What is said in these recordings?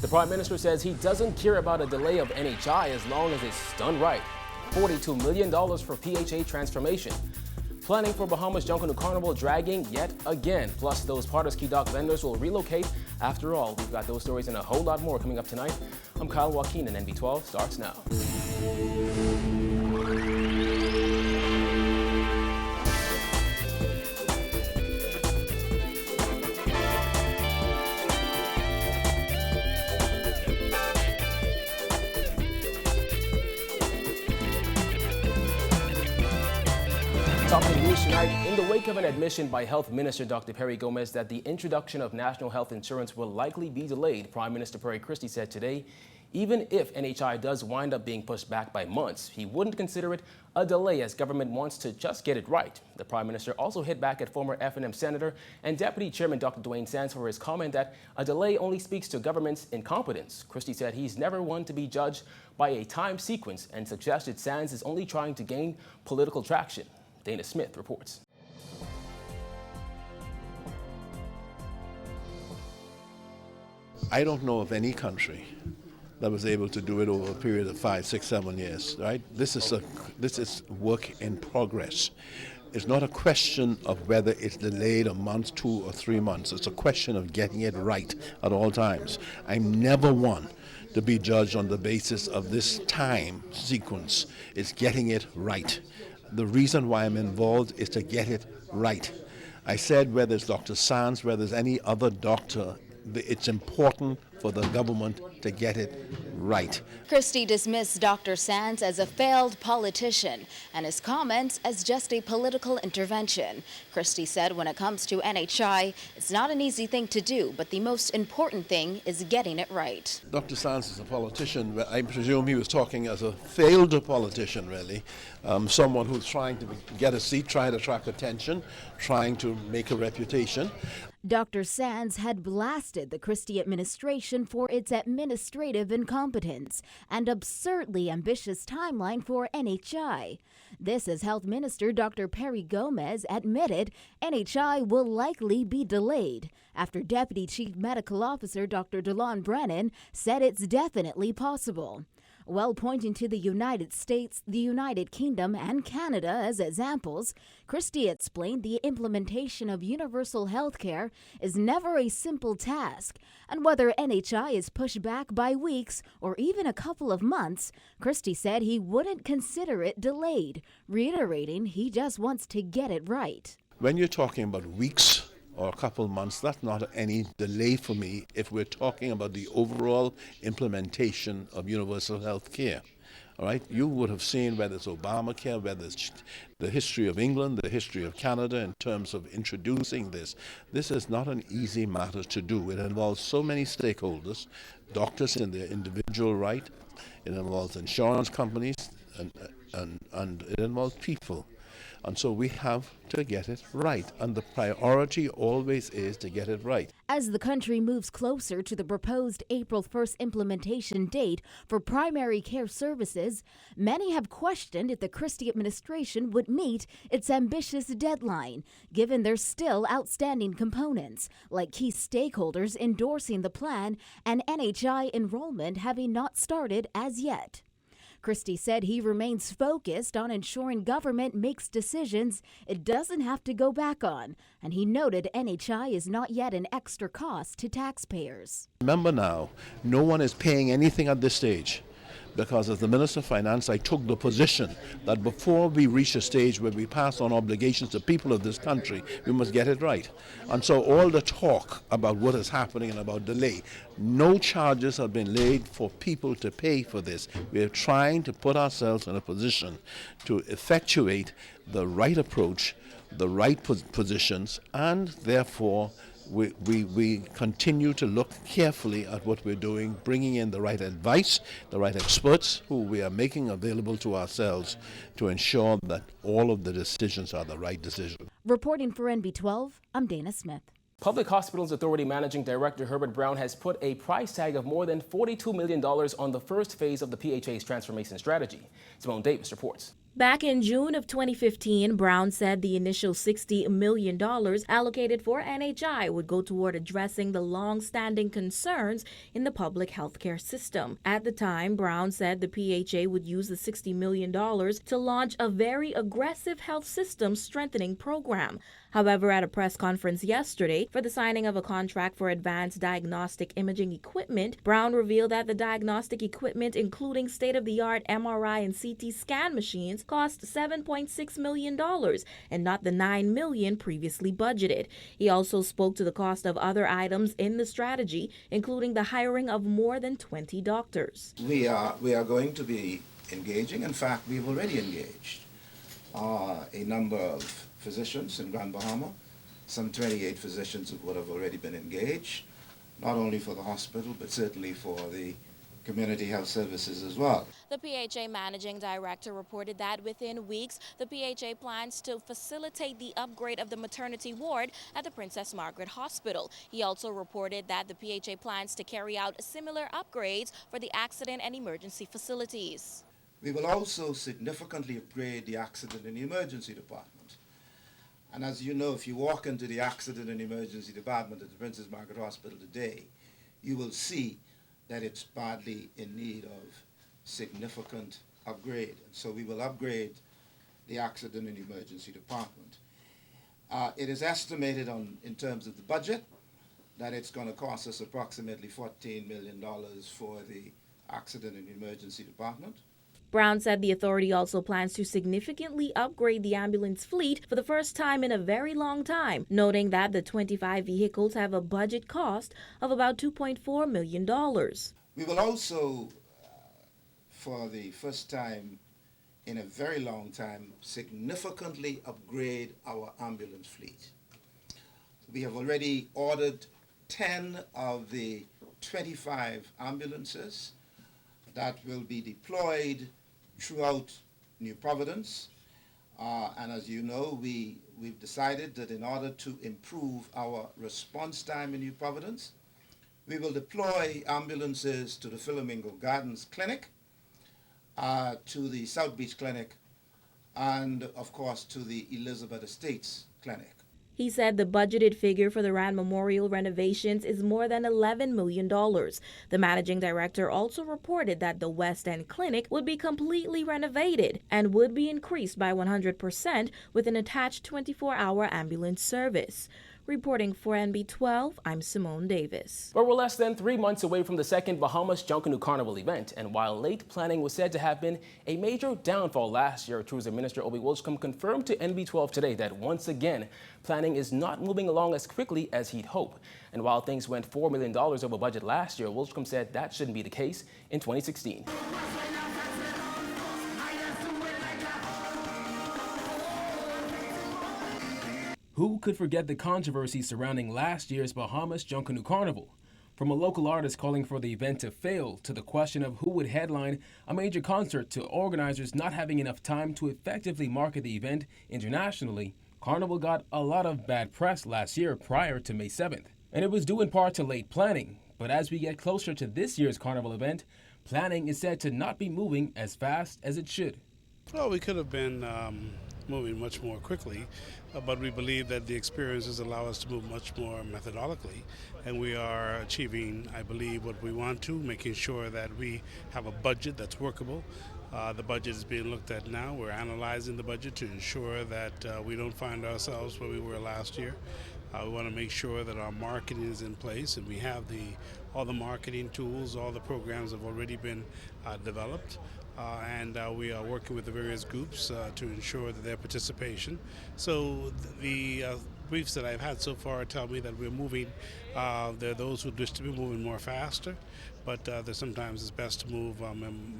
The Prime Minister says he doesn't care about a delay of NHI as long as it's done right. $42 million for PHA transformation. Planning for Bahamas Junkanoo Carnival dragging yet again. Plus, those Potter's Key Dock vendors will relocate. After all, we've got those stories and a whole lot more coming up tonight. I'm Kyle Joaquin, and NB12 starts now. Talking news tonight, in the wake of an admission by Health Minister Dr. Perry Gomez that the introduction of national health insurance will likely be delayed, Prime Minister Christie said today, even if NHI does wind up being pushed back by months, he wouldn't consider it a delay as government wants to just get it right. The Prime Minister also hit back at former F&M Senator and Deputy Chairman Dr. Dwayne Sands for his comment that a delay only speaks to government's incompetence. Christie said he's never one to be judged by a time sequence and suggested Sands is only trying to gain political traction. Dana Smith reports. I don't know of any country that was able to do it over a period of 5, 6, 7 years, right? This is work in progress. It's not a question of whether it's delayed a month, 2 or 3 months. It's a question of getting it right at all times. I'm never one to be judged on the basis of this time sequence. It's getting it right. The reason why I'm involved is to get it right. I said whether it's Dr. Sands, whether it's any other doctor, it's important for the government to get it right. Christie dismissed Dr. Sands as a failed politician and his comments as just a political intervention. Christie said when it comes to NHI, it's not an easy thing to do, but the most important thing is getting it right. Dr. Sands is a politician. I presume he was talking as a failed politician, really. Someone who's trying to get a seat, trying to attract attention, trying to make a reputation. Dr. Sands had blasted the Christie administration for its administrative incompetence and absurdly ambitious timeline for NHI. This as Health Minister Dr. Perry Gomez admitted NHI will likely be delayed after Deputy Chief Medical Officer Dr. DeLon Brennan said it's definitely possible. While pointing to the United States, the United Kingdom, and Canada as examples, Christie explained the implementation of universal health care is never a simple task, and whether NHI is pushed back by weeks or even a couple of months, Christie said he wouldn't consider it delayed, reiterating he just wants to get it right. When you're talking about weeks or a couple months, that's not any delay for me if we're talking about the overall implementation of universal health care. All right, you would have seen whether it's Obamacare, whether it's the history of England, the history of Canada in terms of introducing this. This is not an easy matter to do. It involves so many stakeholders, doctors in their individual right, it involves insurance companies, and it involves people. And so we have to get it right. And the priority always is to get it right. As the country moves closer to the proposed April 1st implementation date for primary care services, many have questioned if the Christie administration would meet its ambitious deadline, given there's still outstanding components, like key stakeholders endorsing the plan and NHI enrollment having not started as yet. Christie said he remains focused on ensuring government makes decisions it doesn't have to go back on, and he noted NHI is not yet an extra cost to taxpayers. Remember now, no one is paying anything at this stage, because as the Minister of Finance, I took the position that before we reach a stage where we pass on obligations to people of this country, we must get it right. And so all the talk about what is happening and about delay, no charges have been laid for people to pay for this. We are trying to put ourselves in a position to effectuate the right approach, the right positions, and therefore we continue to look carefully at what we're doing, bringing in the right advice, the right experts who we are making available to ourselves to ensure that all of the decisions are the right decisions. Reporting for NB12, I'm Dana Smith. Public Hospitals Authority Managing Director Herbert Brown has put a price tag of more than $42 million on the first phase of the PHA's transformation strategy. Simone Davis reports. Back in June of 2015, Brown said the initial $60 million allocated for NHI would go toward addressing the long-standing concerns in the public healthcare system. At the time, Brown said the PHA would use the $60 million to launch a very aggressive health system strengthening program. However, at a press conference yesterday for the signing of a contract for advanced diagnostic imaging equipment, Brown revealed that the diagnostic equipment, including state-of-the-art MRI and CT scan machines, cost $7.6 million and not the $9 million previously budgeted. He also spoke to the cost of other items in the strategy, including the hiring of more than 20 doctors. We are going to be engaging. In fact, we've already engaged a number of physicians in Grand Bahama, some 28 physicians who would have already been engaged, not only for the hospital, but certainly for the community health services as well. The PHA managing director reported that within weeks, the PHA plans to facilitate the upgrade of the maternity ward at the Princess Margaret Hospital. He also reported that the PHA plans to carry out similar upgrades for the accident and emergency facilities. We will also significantly upgrade the accident and emergency department. And as you know, if you walk into the accident and emergency department at the Princess Margaret Hospital today, you will see that it's badly in need of significant upgrade. So we will upgrade the accident and emergency department. It is estimated in terms of the budget that it's going to cost us approximately $14 million for the accident and emergency department. Brown said the authority also plans to significantly upgrade the ambulance fleet for the first time in a very long time, noting that the 25 vehicles have a budget cost of about $2.4 million. We will also, for the first time in a very long time, significantly upgrade our ambulance fleet. We have already ordered 10 of the 25 ambulances that will be deployed throughout New Providence. And as you know, we've decided that in order to improve our response time in New Providence, we will deploy ambulances to the Flamingo Gardens Clinic, to the South Beach Clinic, and of course to the Elizabeth Estates Clinic. He said the budgeted figure for the Rand Memorial renovations is more than $11 million. The managing director also reported that the West End Clinic would be completely renovated and would be increased by 100% with an attached 24-hour ambulance service. Reporting for NB12, I'm Simone Davis. But we're less than 3 months away from the second Bahamas Junkanoo Carnival event, and while late planning was said to have been a major downfall last year, Tourism Minister Obi Wilchcombe confirmed to NB12 today that once again, planning is not moving along as quickly as he'd hoped. And while things went $4 million over budget last year, Wilchcombe said that shouldn't be the case in 2016. Who could forget the controversy surrounding last year's Bahamas Junkanoo Carnival? From a local artist calling for the event to fail to the question of who would headline a major concert to organizers not having enough time to effectively market the event internationally, Carnival got a lot of bad press last year prior to May 7th. And it was due in part to late planning. But as we get closer to this year's Carnival event, planning is said to not be moving as fast as it should. Well, we could have been moving much more quickly, but we believe that the experiences allow us to move much more methodically, and we are achieving, I believe, what we want to, making sure that we have a budget that's workable. The budget is being looked at now. We're analyzing the budget to ensure that we don't find ourselves where we were last year. We want to make sure that our marketing is in place, and we have all the marketing tools, all the programs have already been developed. And we are working with the various groups to ensure that their participation. So the briefs that I've had so far tell me that we're moving. There are those who wish to be moving more faster, but sometimes it's best to move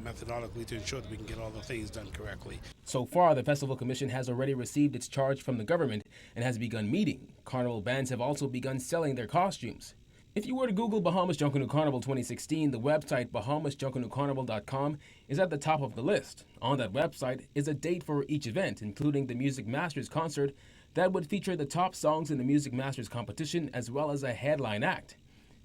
methodically to ensure that we can get all the things done correctly. So far, the Festival Commission has already received its charge from the government and has begun meeting. Carnival bands have also begun selling their costumes. If you were to Google Bahamas Junkanoo Carnival 2016, the website bahamasjunkanoocarnival.com is at the top of the list. On that website is a date for each event, including the Music Masters concert that would feature the top songs in the Music Masters competition as well as a headline act.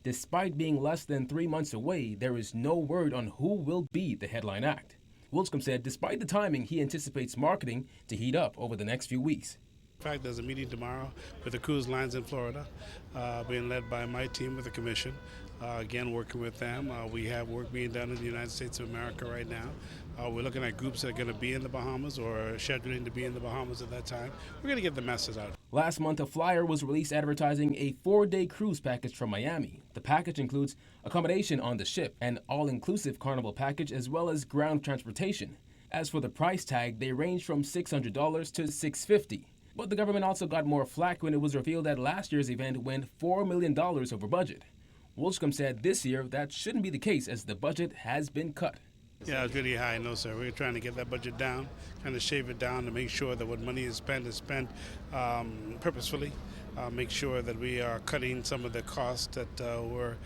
Despite being less than 3 months away, there is no word on who will be the headline act. Wilscombe said despite the timing, he anticipates marketing to heat up over the next few weeks. In fact, there's a meeting tomorrow with the cruise lines in Florida, being led by my team with the commission. Again, working with them. We have work being done in the United States of America right now. We're looking at groups that are going to be in the Bahamas or scheduling to be in the Bahamas at that time. We're going to get the message out. Last month, a flyer was released advertising a 4-day cruise package from Miami. The package includes accommodation on the ship, an all-inclusive Carnival package, as well as ground transportation. As for the price tag, they range from $600 to $650. But the government also got more flack when it was revealed that last year's event went $4 million over budget. Wilscombe said this year that shouldn't be the case as the budget has been cut. Yeah, it's really high. No, sir. We're trying to get that budget down, kind of shave it down to make sure that what money is spent purposefully. Make sure that we are cutting some of the costs that were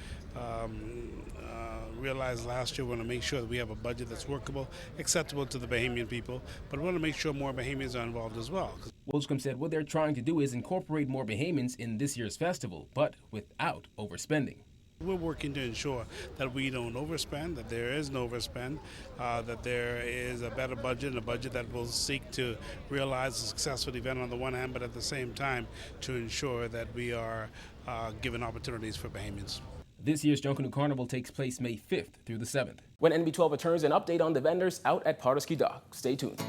realized last year. We want to make sure that we have a budget that's workable, acceptable to the Bahamian people, but we want to make sure more Bahamians are involved as well. Wilscombe said what they're trying to do is incorporate more Bahamians in this year's festival, but without overspending. We're working to ensure that we don't overspend, that there is no overspend, that there is a better budget, and a budget that will seek to realize a successful event on the one hand, but at the same time to ensure that we are giving opportunities for Bahamians. This year's Junkanoo Carnival takes place May 5th through the 7th. When NB12 returns, an update on the vendors out at Pardusky Dock. Stay tuned.